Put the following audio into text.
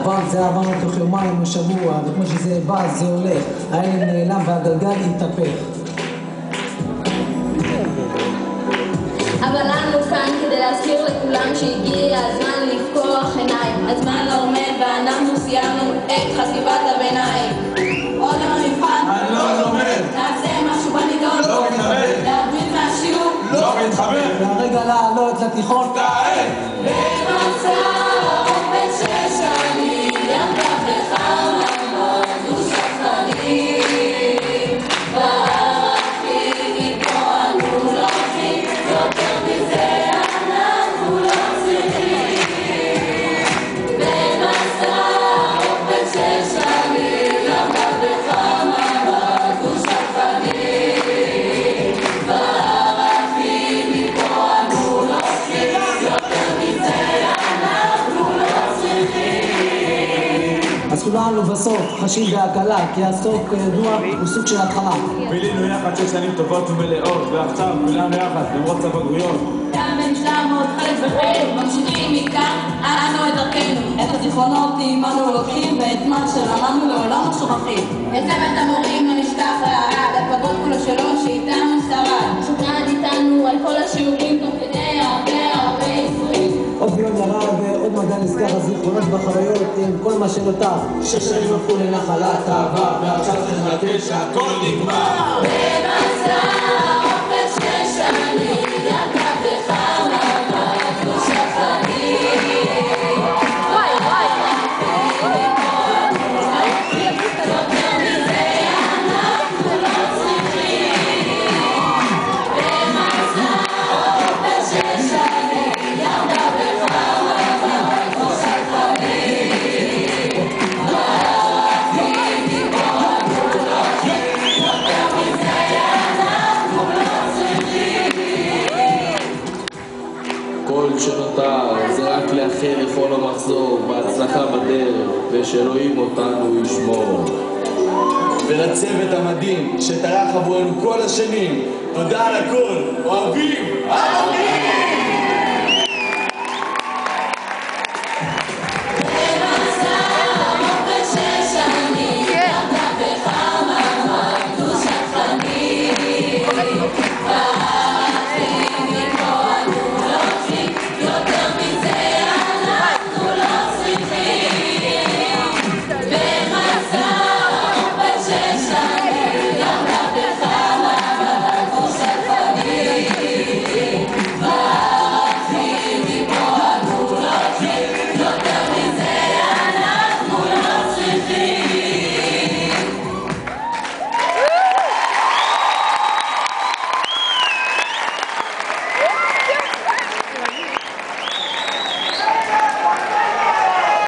אבל זה עברנו תוך יומיים או שבוע, וכמו שזה בא זה הולך, העלם נעלם והגלגל יתהפך. אבל אנו כאן כדי להזכיר לכולם שהגיע הזמן לפקוח עיניים. הזמן לא עומד ואנחנו סיימנו את חטיבת הביניים. עוד לא נבחן, אני לא לומד, נעשה משהו בנידון, לא מתחבר, להבין מהשיעור, לא מתחבר, והרגע לעלות לתיכון תאהב במסע בן 6 שנים יחדיו בכמה מודו שפנים בערכים מפה אנו לא צריכים יותר מזה אנחנו לא צריכים במסע בן 6 שנים יחדיו בכמה מודו שפנים בערכים מפה אנו לא צריכים יותר מזה אנחנו לא צריכים. אז כולנו בסוף חשים בהקלה, כי הסוף כידוע הוא סוג של התחלה. בילינו יחד 6 שנים טובות ומלאות, ועכשיו כולנו יחד למרות הבגרויות. גם במשלמות חלק וחלק ממשיכים מכאן אנו את דרכנו. את הזיכרונות עימנו לוקחים ואת מה שלמדנו לעולם לא שוכחים. את צוות המורים לא נשכח לעד, הכבוד כולו שלו שאיתנו שרד. שוכנעד איתנו על כל השיעורים תוך כדי הרבה עזרים. עוד ביום ירד ועוד מגע נזכר הזיכרונות בחוויות עם כל מה שנותר. 6 שנים הפכו לנחלת העבר, ועכשיו צריך לבקש שהכל נגמר. במסע בן 6 שנים יחדיו בכמה מודו שפנים יותר מזה אנחנו לא צריכים. במסע בן 6 שנים יחדיו בכמה מודו שפנים בערכים מפה אנו לא צריכים יותר מזה אנחנו לא צריכים. כל שנותר זה רק לאחל לכל המחזור בהצלחה בדרך, ושאלוהים אותנו ישמור. ולצוות המדהים שטרח עבורנו כל השנים, תודה על הכל, אוהבים!